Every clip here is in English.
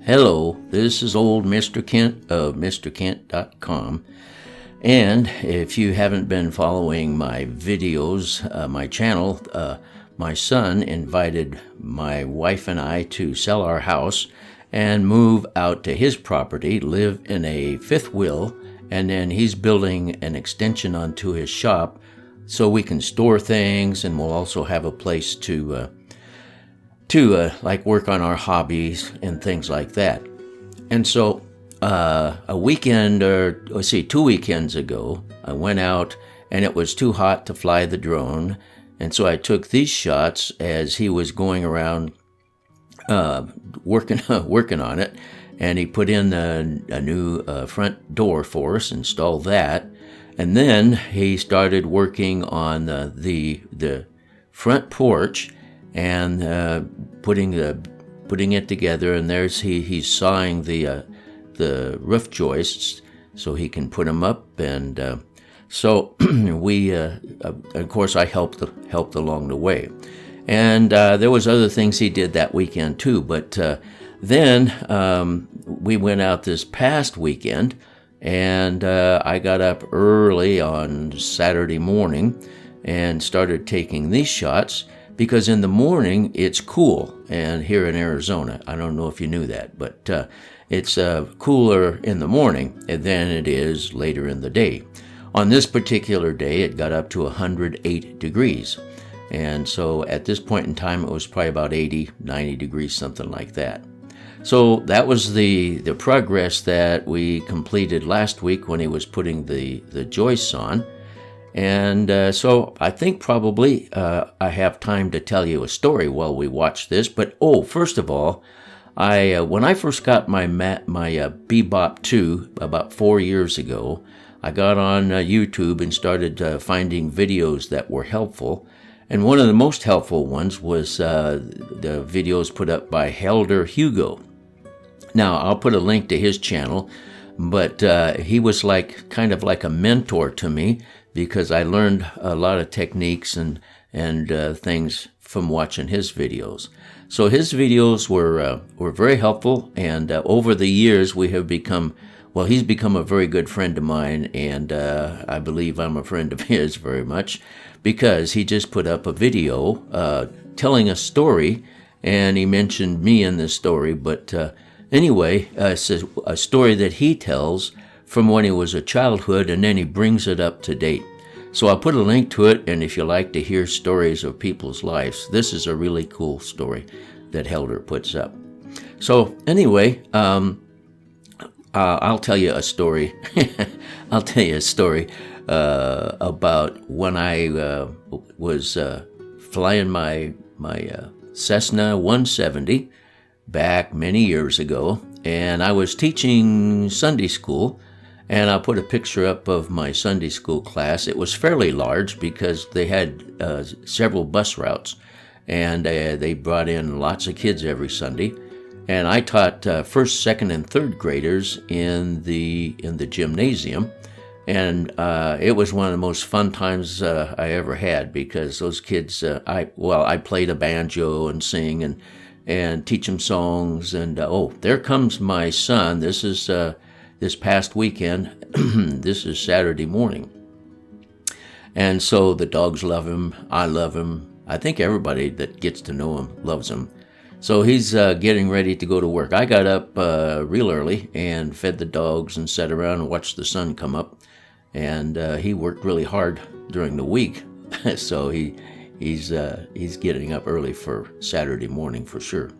Hello, this is old Mr. Kent of MrKent.com. And if you haven't been following my videos, my channel, my son invited my wife and I to sell our house and move out to his property, live in a fifth wheel, and then he's building an extension onto his shop so we can store things, and we'll also have a place to like work on our hobbies and things like that. And so a weekend, or let's see, 2 weekends ago, I went out and it was too hot to fly the drone. And so I took these shots as he was going around working on it. And he put in a new front door for us, installed that. And then he started working on the front porch and putting it together. And there's he's sawing the roof joists so he can put them up. And so we, of course, I helped along the way. And there was other things he did that weekend too. But then we went out this past weekend, and I got up early on Saturday morning and started taking these shots because in the morning it's cool. And here in Arizona, I don't know if you knew that, but it's cooler in the morning than it is later in the day. On this particular day, it got up to 108 degrees. And so at this point in time, it was probably about 80, 90 degrees, something like that. So that was the progress that we completed last week when he was putting the joists on. And so I think probably I have time to tell you a story while we watch this. But first of all, when I first got my Bebop 2 about 4 years ago, I got on YouTube and started finding videos that were helpful. And one of the most helpful ones was the videos put up by Hugo. Now, I'll put a link to his channel, but he was kind of like a mentor to me because I learned a lot of techniques and things from watching his videos. So his videos were very helpful, and over the years we have become, well, he's become a very good friend of mine, and I believe I'm a friend of his very much, because he just put up a video telling a story, and he mentioned me in this story. But anyway, it's a story that he tells from when he was a childhood, and then he brings it up to date. So I'll put a link to it, and if you like to hear stories of people's lives, this is a really cool story that Helder puts up. So anyway, I'll tell you a story. I'll tell you a story about when I was flying my Cessna 170 back many years ago, and I was teaching Sunday school, and I'll put a picture up of my Sunday school class. It was fairly large because they had several bus routes, and they brought in lots of kids every Sunday. And I taught first, second, and third graders in the gymnasium, and it was one of the most fun times I ever had because those kids, I played a banjo and sing and teach them songs. And there comes my son. This is this past weekend. This is Saturday morning, and so the dogs love him. I love him. I think everybody that gets to know him loves him. So he's getting ready to go to work. I got up real early and fed the dogs and sat around and watched the sun come up. And he worked really hard during the week, so he's getting up early for Saturday morning for sure.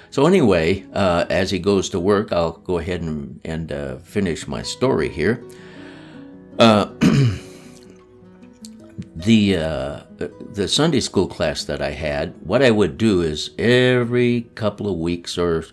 So anyway, as he goes to work, I'll go ahead and finish my story here. The Sunday school class that I had, what I would do is every couple of weeks or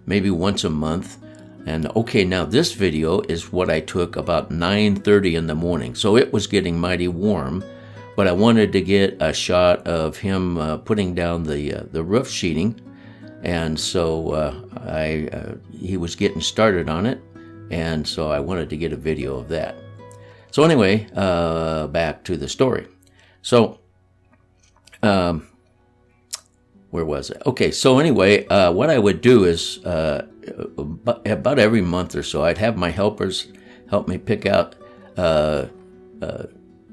maybe once a month. And okay, now this video is what I took about 9:30 in the morning. So it was getting mighty warm, but I wanted to get a shot of him putting down the roof sheeting. And so he was getting started on it, and so I wanted to get a video of that. So anyway, back to the story. So, where was it? Okay, so anyway, what I would do is about every month or so, I'd have my helpers help me pick out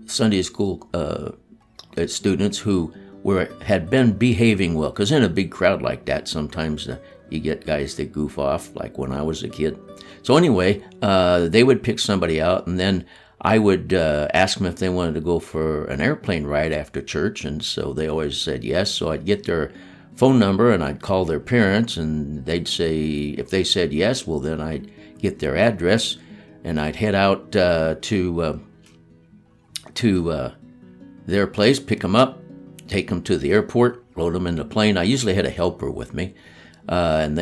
Sunday school students who had been behaving well. Because in a big crowd like that, sometimes you get guys that goof off, like when I was a kid. So anyway, they would pick somebody out, and then I would ask them if they wanted to go for an airplane ride after church, and so they always said yes. So I'd get their phone number, and I'd call their parents, and they'd say, if they said yes, well, then I'd get their address, and I'd head out to their place, pick them up, take them to the airport, load them in the plane. I usually had a helper with me, and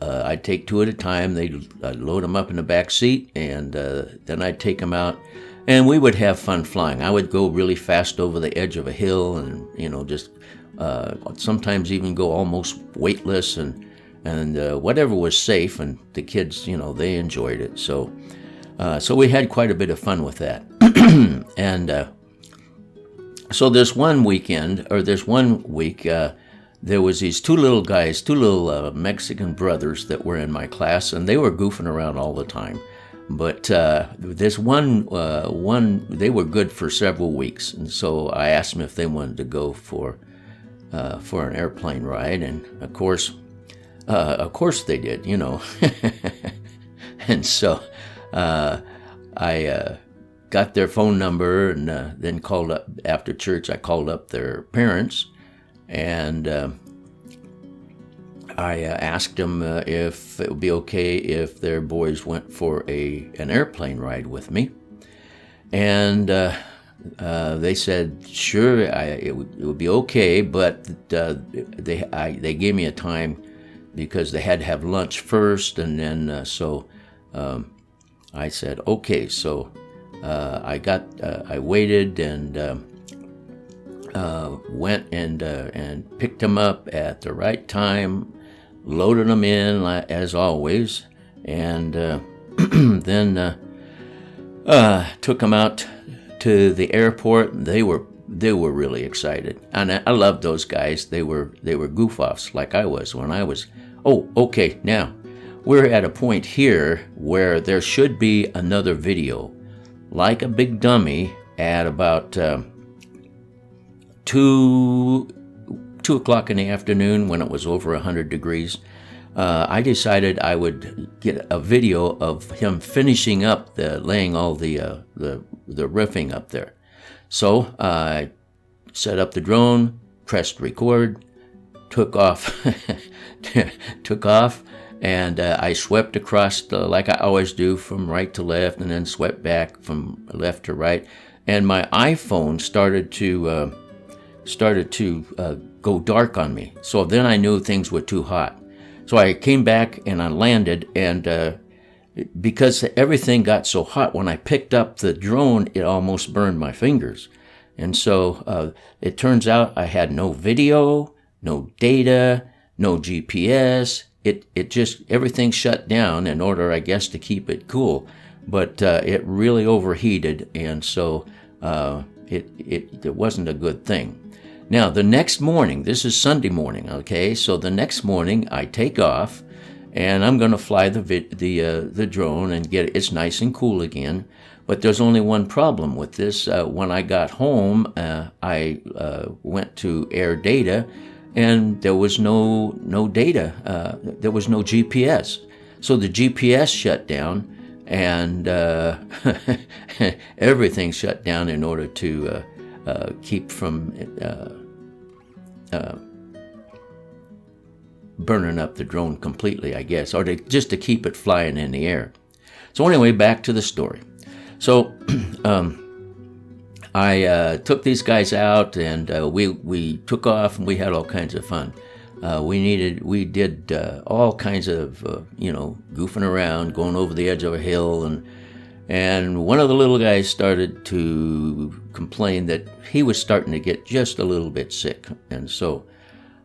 I'd take two at a time. I'd load them up in the back seat, and then I'd take them out, and we would have fun flying. I would go really fast over the edge of a hill, and just sometimes even go almost weightless, and whatever was safe. And the kids, they enjoyed it. So we had quite a bit of fun with that. And so this one week, there was these two little Mexican brothers that were in my class, and they were goofing around all the time. But this one, they were good for several weeks, and so I asked them if they wanted to go for an airplane ride, and of course they did, And so I got their phone number, and then called up after church. I called up their parents, and I asked them if it would be okay if their boys went for an airplane ride with me. And they said sure, it would be okay, but they gave me a time because they had to have lunch first, and then I said okay. So I waited and went and picked them up at the right time, loaded them in as always, and then took them out to the airport. They were really excited, and I loved those guys. They were goof-offs like I was when I was. Oh, okay. Now we're at a point here where there should be another video, like a big dummy, at about 2 o'clock in the afternoon when it was over 100 degrees. I decided I would get a video of him finishing up laying all the riffing up there. So I set up the drone, pressed record, took off, and I swept across like I always do, from right to left, and then swept back from left to right. And my iPhone started to go dark on me. So then I knew things were too hot. So I came back and I landed, and because everything got so hot, when I picked up the drone, it almost burned my fingers. And so it turns out I had no video, no data, no GPS. It just, everything shut down in order, I guess, to keep it cool. But it really overheated, and so it wasn't a good thing. Now, the next morning, this is Sunday morning, okay? So the next morning, I take off, and I'm going to fly the drone and get it's nice and cool again. But there's only one problem with this. When I got home, I went to Air Data, and there was no data. There was no GPS. So the GPS shut down, and everything shut down in order to keep from burning up the drone completely, I guess, or just to keep it flying in the air. So anyway, back to the story. So I took these guys out, and we took off, and we had all kinds of fun. We did all kinds of goofing around, going over the edge of a hill, and one of the little guys started to complain that he was starting to get just a little bit sick, and so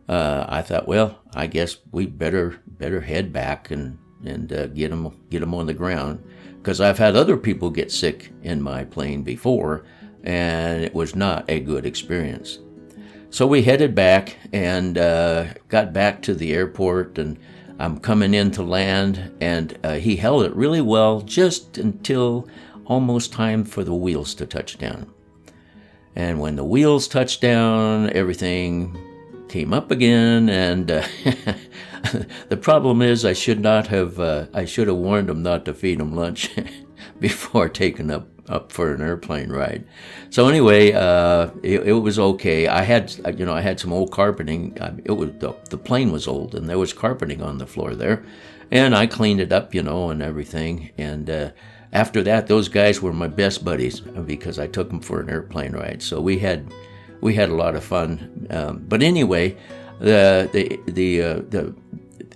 I thought, well, I guess we better head back and get him on the ground, because I've had other people get sick in my plane before, and it was not a good experience. So we headed back and got back to the airport, and I'm coming in to land, and he held it really well just until almost time for the wheels to touch down. And when the wheels touched down, everything came up again, and the problem is I should have warned him not to feed him lunch before taking up for an airplane ride. So anyway, it was okay. I had some old carpeting. The plane was old, and there was carpeting on the floor there, and I cleaned it up, and everything. And after that, those guys were my best buddies because I took them for an airplane ride. So we had a lot of fun. But anyway,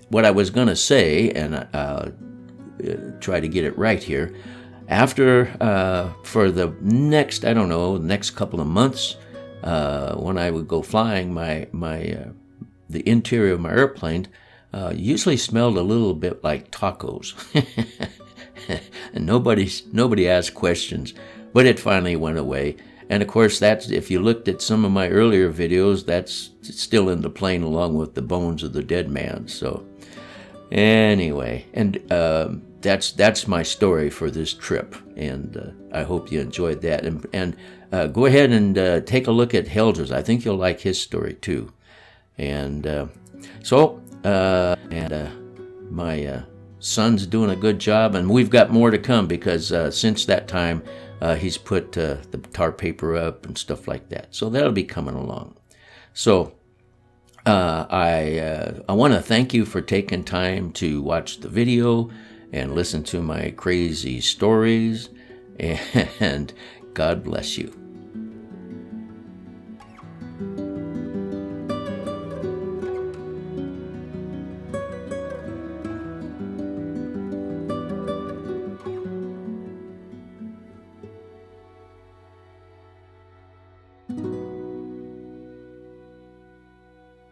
what I was gonna say, and try to get it right here. After, for the next couple of months, when I would go flying, the interior of my airplane usually smelled a little bit like tacos. And nobody asked questions, but it finally went away. And of course, that's, if you looked at some of my earlier videos, that's still in the plane along with the bones of the dead man. So anyway, and that's my story for this trip, and I hope you enjoyed that. And go ahead and take a look at Helder's. I think you'll like his story too. And my son's doing a good job, and we've got more to come because since that time he's put the tar paper up and stuff like that. So that'll be coming along. So I want to thank you for taking time to watch the video and listen to my crazy stories, and God bless you.